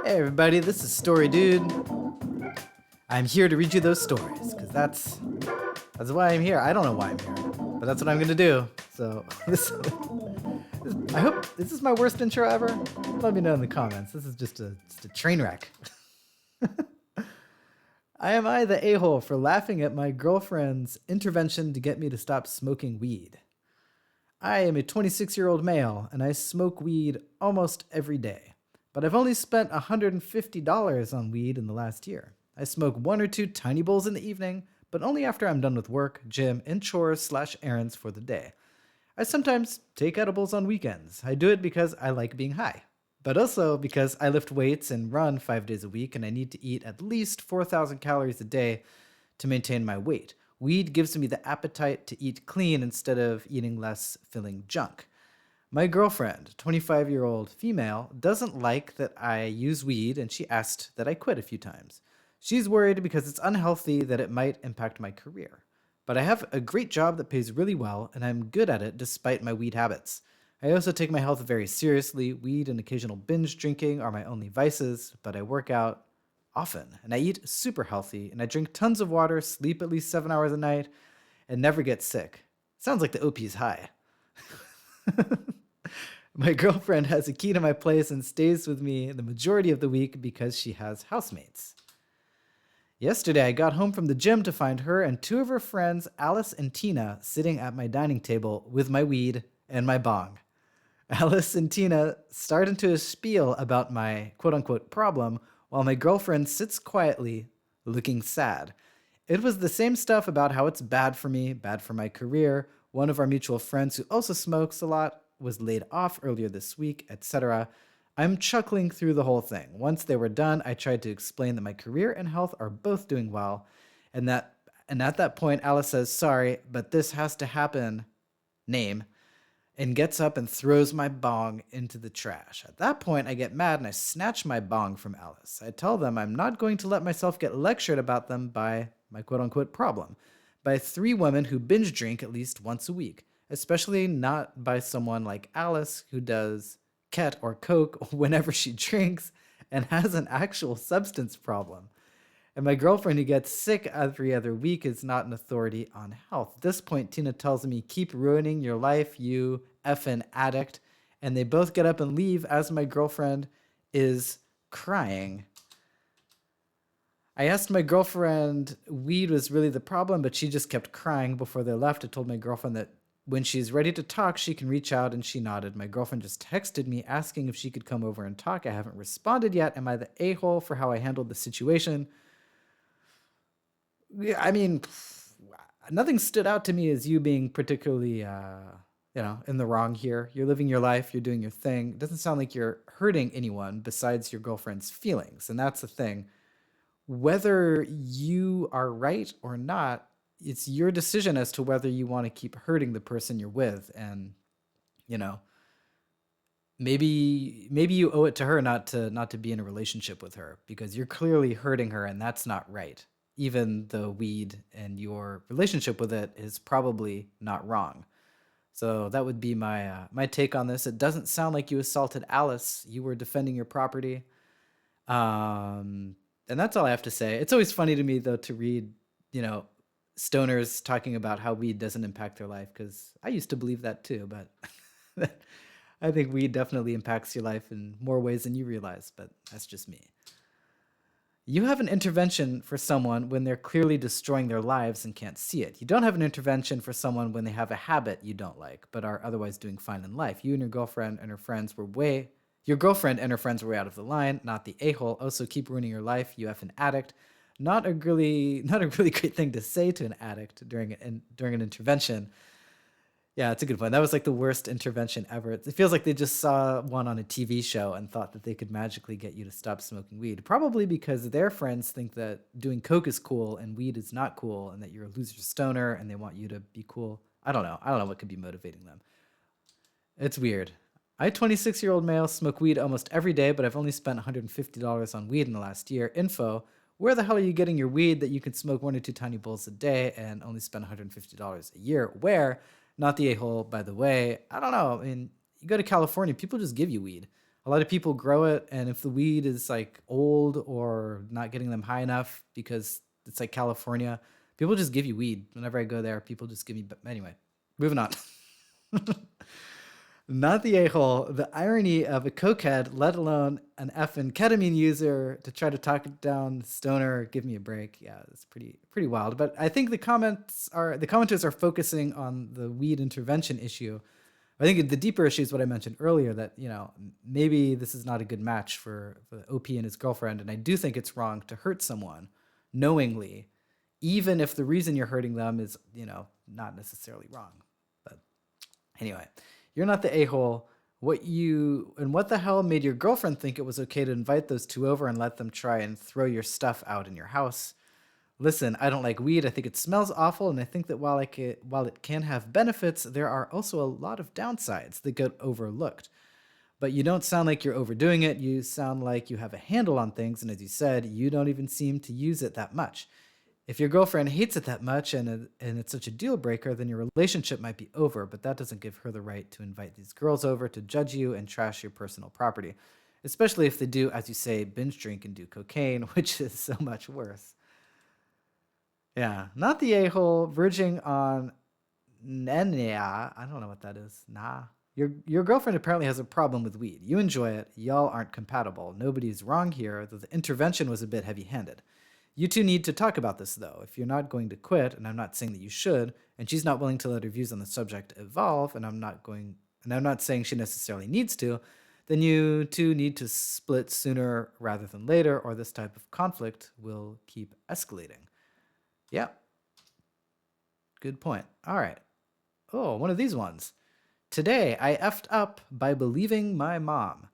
Hey everybody, this is Story Dude. I'm here to read you those stories, because that's why I'm here. I don't know why I'm here, but that's what I'm gonna do. So I hope this is my worst intro ever. Let me know in the comments. This is just a train wreck. Am I the a-hole for laughing at my girlfriend's intervention to get me to stop smoking weed? I am a 26-year-old male, and I smoke weed almost every day. But I've only spent $150 on weed in the last year. I smoke one or two tiny bowls in the evening, but only after I'm done with work, gym, and chores/errands for the day. I sometimes take edibles on weekends. I do it because I like being high, but also because I lift weights and run 5 days a week, and I need to eat at least 4,000 calories a day to maintain my weight. Weed gives me the appetite to eat clean instead of eating less filling junk. My girlfriend, 25-year-old female, doesn't like that I use weed, and she asked that I quit a few times. She's worried because it's unhealthy that it might impact my career. But I have a great job that pays really well, and I'm good at it despite my weed habits. I also take my health very seriously. Weed and occasional binge drinking are my only vices, but I work out often, and I eat super healthy, and I drink tons of water, sleep at least 7 hours a night, and never get sick. Sounds like the OP's high. My girlfriend has a key to my place and stays with me the majority of the week because she has housemates. Yesterday, I got home from the gym to find her and two of her friends, Alice and Tina, sitting at my dining table with my weed and my bong. Alice and Tina start into a spiel about my quote-unquote problem, while my girlfriend sits quietly, looking sad. It was the same stuff about how it's bad for me, bad for my career. One of our mutual friends who also smokes a lot was laid off earlier this week, etc. I'm chuckling through the whole thing. Once they were done, I tried to explain that my career and health are both doing well, and at that point, Alice says, "Sorry, but this has to happen," name, and gets up and throws my bong into the trash. At that point, I get mad and I snatch my bong from Alice. I tell them I'm not going to let myself get lectured about them by my quote-unquote problem, by three women who binge drink at least once a week, especially not by someone like Alice who does ket or coke whenever she drinks and has an actual substance problem. And my girlfriend who gets sick every other week is not an authority on health. At this point, Tina tells me, "Keep ruining your life, you effing addict." And they both get up and leave as my girlfriend is crying. I asked my girlfriend weed was really the problem, but she just kept crying before they left. I told my girlfriend that when she's ready to talk, she can reach out, and she nodded. My girlfriend just texted me asking if she could come over and talk. I haven't responded yet. Am I the a-hole for how I handled the situation? Yeah, I mean, nothing stood out to me as you being particularly, in the wrong here. You're living your life. You're doing your thing. It doesn't sound like you're hurting anyone besides your girlfriend's feelings, and that's the thing. Whether you are right or not, it's your decision as to whether you want to keep hurting the person you're with. And, maybe you owe it to her not to be in a relationship with her, because you're clearly hurting her and that's not right. Even though weed and your relationship with it is probably not wrong. So that would be my take on this. It doesn't sound like you assaulted Alice. You were defending your property. And that's all I have to say. It's always funny to me, though, to read, stoners talking about how weed doesn't impact their life, because I used to believe that too, but I think weed definitely impacts your life in more ways than you realize, but that's just me. You have an intervention for someone when they're clearly destroying their lives and can't see it. You don't have an intervention for someone when they have a habit you don't like, but are otherwise doing fine in life. You and your girlfriend and her friends were way out of the line, not the a-hole. Also, keep ruining your life, you effing addict. Not a really great thing to say to an addict during an intervention. Yeah, it's a good point. That was like the worst intervention ever. It feels like they just saw one on a TV show and thought that they could magically get you to stop smoking weed. Probably because their friends think that doing coke is cool and weed is not cool, and that you're a loser stoner and they want you to be cool. I don't know what could be motivating them. It's weird. I, 26-year-old male, smoke weed almost every day, but I've only spent $150 on weed in the last year. Info: where the hell are you getting your weed that you can smoke one or two tiny bowls a day and only spend $150 a year? Where? Not the a-hole, by the way. I don't know. I mean, you go to California, people just give you weed. A lot of people grow it, and if the weed is like old or not getting them high enough because it's like California, people just give you weed. Whenever I go there, people just give me. Anyway, moving on. Not the a-hole. The irony of a cokehead, let alone an effing ketamine user, to try to talk down stoner. Give me a break. Yeah, it's pretty wild. But I think the commenters are focusing on the weed intervention issue. I think the deeper issue is what I mentioned earlier, that maybe this is not a good match for OP and his girlfriend, and I do think it's wrong to hurt someone knowingly, even if the reason you're hurting them is not necessarily wrong. But anyway. You're not the a-hole. What the hell made your girlfriend think it was okay to invite those two over and let them try and throw your stuff out in your house? Listen, I don't like weed. I think it smells awful, and I think that while it can have benefits, there are also a lot of downsides that get overlooked. But you don't sound like you're overdoing it. You sound like you have a handle on things, and as you said, you don't even seem to use it that much. If your girlfriend hates it that much and it's such a deal breaker, then your relationship might be over, but that doesn't give her the right to invite these girls over to judge you and trash your personal property, especially if they do, as you say, binge drink and do cocaine, which is so much worse. Yeah, not the a-hole verging on nenia. I don't know what that is. Nah. Your girlfriend apparently has a problem with weed. You enjoy it. Y'all aren't compatible. Nobody's wrong here, though the intervention was a bit heavy-handed. You two need to talk about this, though. If you're not going to quit, and I'm not saying that you should, and she's not willing to let her views on the subject evolve, and I'm not saying she necessarily needs to, then you two need to split sooner rather than later, or this type of conflict will keep escalating. Yeah. Good point. All right. Oh, one of these ones. Today, I effed up by believing my mom.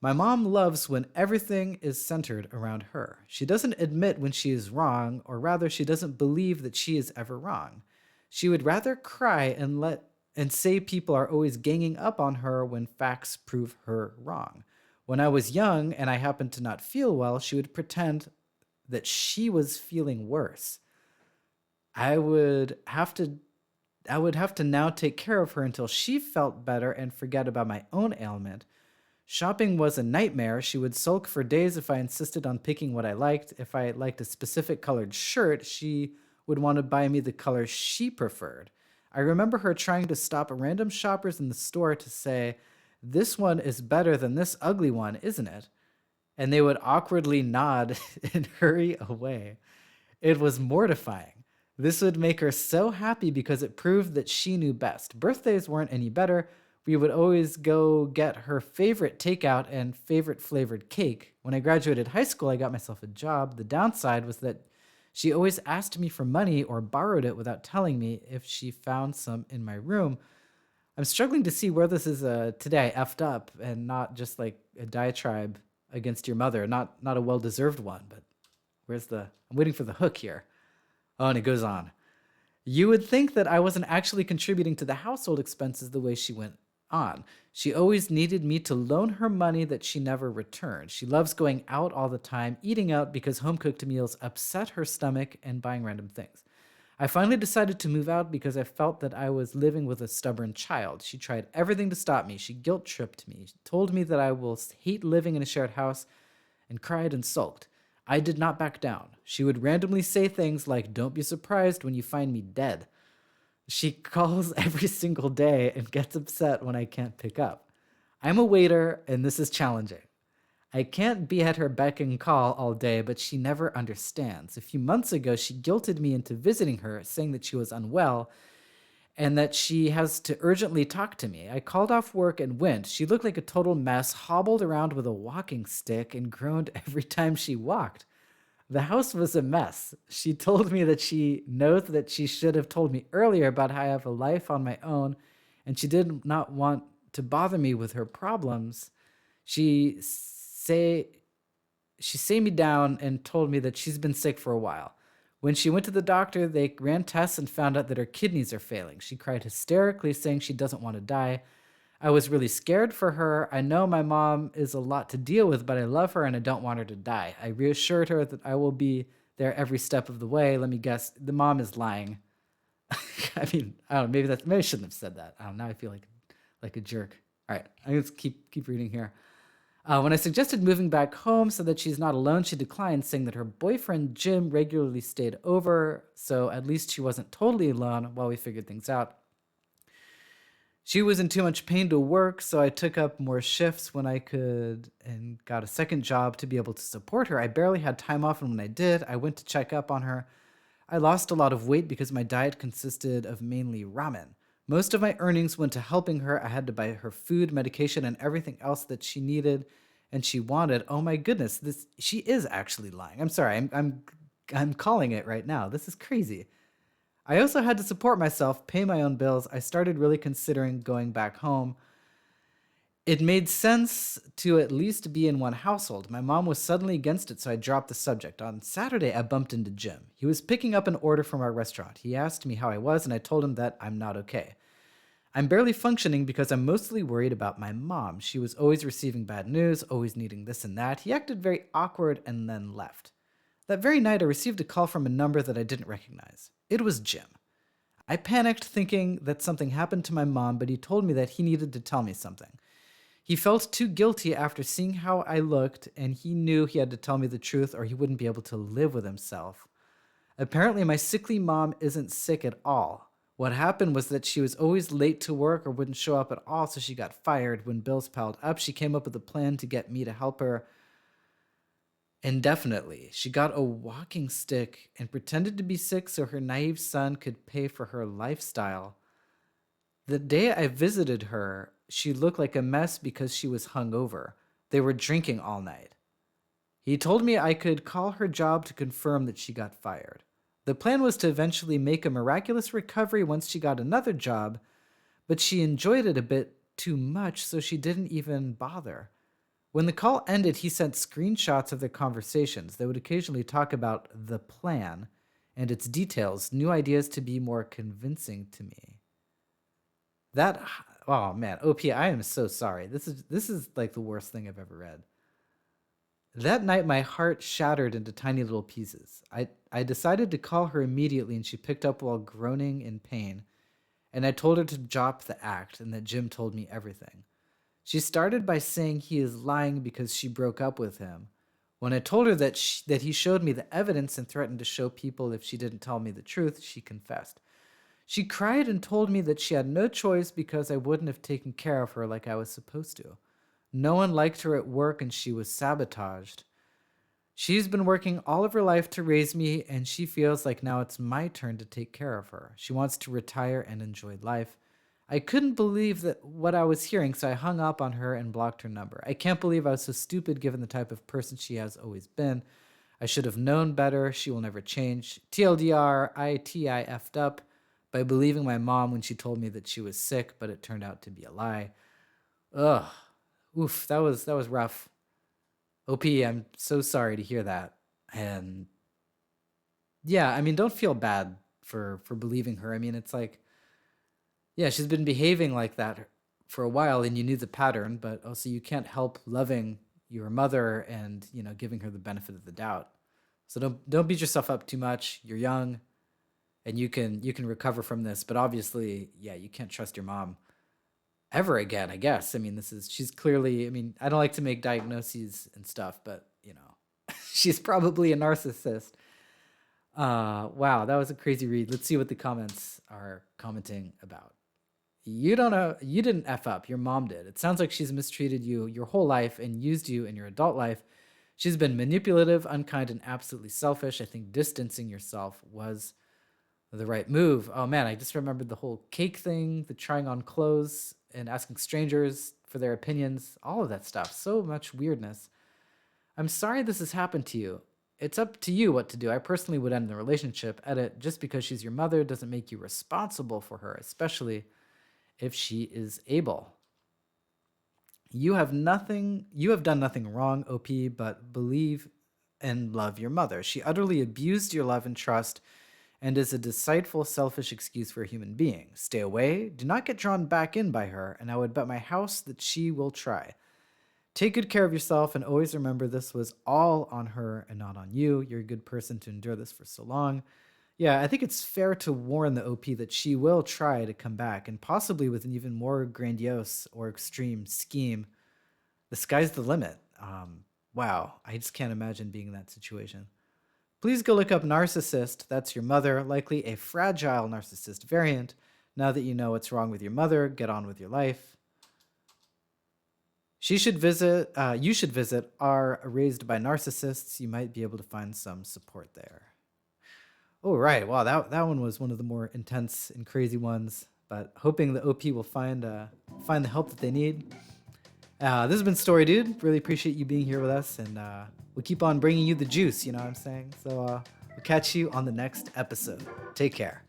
My mom loves when everything is centered around her. She doesn't admit when she is wrong, or rather, she doesn't believe that she is ever wrong. She would rather cry and say people are always ganging up on her when facts prove her wrong. When I was young and I happened to not feel well, she would pretend that she was feeling worse. I would have to now take care of her until she felt better and forget about my own ailment. Shopping was a nightmare. She would sulk for days if I insisted on picking what I liked. If I liked a specific colored shirt, she would want to buy me the color she preferred. I remember her trying to stop random shoppers in the store to say, "This one is better than this ugly one, isn't it?" And they would awkwardly nod and hurry away. It was mortifying. This would make her so happy because it proved that she knew best. Birthdays weren't any better. We would always go get her favorite takeout and favorite flavored cake. When I graduated high school, I got myself a job. The downside was that she always asked me for money or borrowed it without telling me if she found some in my room. I'm struggling to see where this is today I effed up and not just like a diatribe against your mother. Not a well-deserved one, but I'm waiting for the hook here. Oh, and it goes on. You would think that I wasn't actually contributing to the household expenses the way she went on. She always needed me to loan her money that she never returned. She loves going out all the time, eating out because home-cooked meals upset her stomach, and buying random things. I finally decided to move out because I felt that I was living with a stubborn child. She tried everything to stop me. She guilt-tripped me, told me that I will hate living in a shared house, and cried and sulked. I did not back down. She would randomly say things like, "Don't be surprised when you find me dead." She calls every single day and gets upset when I can't pick up. I'm a waiter, and this is challenging. I can't be at her beck and call all day, but she never understands. A few months ago, she guilted me into visiting her, saying that she was unwell and that she has to urgently talk to me. I called off work and went. She looked like a total mess, hobbled around with a walking stick, and groaned every time she walked. The house was a mess. She told me that she knows that she should have told me earlier about how I have a life on my own, and she did not want to bother me with her problems. She say me down and told me that she's been sick for a while. When she went to the doctor, they ran tests and found out that her kidneys are failing. She cried hysterically, saying she doesn't want to die. I was really scared for her. I know my mom is a lot to deal with, but I love her and I don't want her to die. I reassured her that I will be there every step of the way. Let me guess, the mom is lying. I mean, I don't know, maybe I shouldn't have said that. I don't know, now I feel like a jerk. All right, I'm going to keep reading here. When I suggested moving back home so that she's not alone, she declined, saying that her boyfriend Jim regularly stayed over, so at least she wasn't totally alone while we figured things out. She was in too much pain to work, so I took up more shifts when I could and got a second job to be able to support her. I barely had time off, and when I did, I went to check up on her. I lost a lot of weight because my diet consisted of mainly ramen. Most of my earnings went to helping her. I had to buy her food, medication, and everything else that she needed and she wanted. Oh my goodness, this she is actually lying. I'm sorry. I'm calling it right now. This is crazy. I also had to support myself, pay my own bills. I started really considering going back home. It made sense to at least be in one household. My mom was suddenly against it, so I dropped the subject. On Saturday, I bumped into Jim. He was picking up an order from our restaurant. He asked me how I was, and I told him that I'm not okay. I'm barely functioning because I'm mostly worried about my mom. She was always receiving bad news, always needing this and that. He acted very awkward and then left. That very night, I received a call from a number that I didn't recognize. It was Jim. I panicked, thinking that something happened to my mom, but he told me that he needed to tell me something. He felt too guilty after seeing how I looked, and he knew he had to tell me the truth or he wouldn't be able to live with himself. Apparently, my sickly mom isn't sick at all. What happened was that she was always late to work or wouldn't show up at all, so she got fired. When bills piled up, she came up with a plan to get me to help her indefinitely. She got a walking stick and pretended to be sick so her naive son could pay for her lifestyle. The day I visited her, she looked like a mess because she was hungover. They were drinking all night. He told me I could call her job to confirm that she got fired. The plan was to eventually make a miraculous recovery once she got another job, but she enjoyed it a bit too much, so she didn't even bother. When the call ended, he sent screenshots of their conversations. They would occasionally talk about the plan and its details, new ideas to be more convincing to me. That oh man, OP, I am so sorry. This is like the worst thing I've ever read. That night my heart shattered into tiny little pieces. I decided to call her immediately and she picked up while groaning in pain, and I told her to drop the act and that Jim told me everything. She started by saying he is lying because she broke up with him. When I told her that he showed me the evidence and threatened to show people if she didn't tell me the truth, she confessed. She cried and told me that she had no choice because I wouldn't have taken care of her like I was supposed to. No one liked her at work and she was sabotaged. She's been working all of her life to raise me, and she feels like now it's my turn to take care of her. She wants to retire and enjoy life. I couldn't believe that what I was hearing, so I hung up on her and blocked her number. I can't believe I was so stupid given the type of person she has always been. I should have known better. She will never change. TLDR, I TIF'd up by believing my mom when she told me that she was sick, but it turned out to be a lie. Ugh. Oof, that was rough. OP, I'm so sorry to hear that. And yeah, I mean, don't feel bad for believing her. I mean, it's like, yeah, she's been behaving like that for a while and you knew the pattern, but also you can't help loving your mother and, giving her the benefit of the doubt. So don't beat yourself up too much. You're young and you can recover from this, but obviously, yeah, you can't trust your mom ever again, I guess. I mean, she's clearly, I mean, I don't like to make diagnoses and stuff, but, she's probably a narcissist. Wow, that was a crazy read. Let's see what the comments are commenting about. You don't know, you didn't F up, your mom did. It sounds like she's mistreated you your whole life and used you in your adult life. She's been manipulative, unkind, and absolutely selfish. I think distancing yourself was the right move. Oh man, I just remembered the whole cake thing, the trying on clothes and asking strangers for their opinions, all of that stuff. So much weirdness. I'm sorry this has happened to you. It's up to you what to do. I personally would end the relationship. Edit, just because she's your mother doesn't make you responsible for her, especially if she is able. You have done nothing wrong, OP, but believe and love your mother. She utterly abused your love and trust and is a deceitful, selfish excuse for a human being. Stay away, do not get drawn back in by her, and I would bet my house that she will try. Take good care of yourself and always remember this was all on her and not on you. You're a good person to endure this for so long. Yeah, I think it's fair to warn the OP that she will try to come back and possibly with an even more grandiose or extreme scheme The sky's the limit. Wow, I just can't imagine being in that situation. Please go look up narcissist. That's your mother, likely a fragile narcissist variant. Now that you know what's wrong with your mother, get on with your life. You should visit our Raised by Narcissists. You might be able to find some support there. Oh, right. Wow, that one was one of the more intense and crazy ones. But hoping the OP will find the help that they need. This has been Story Dude. Really appreciate you being here with us, and we'll keep on bringing you the juice. You know what I'm saying? So we'll catch you on the next episode. Take care.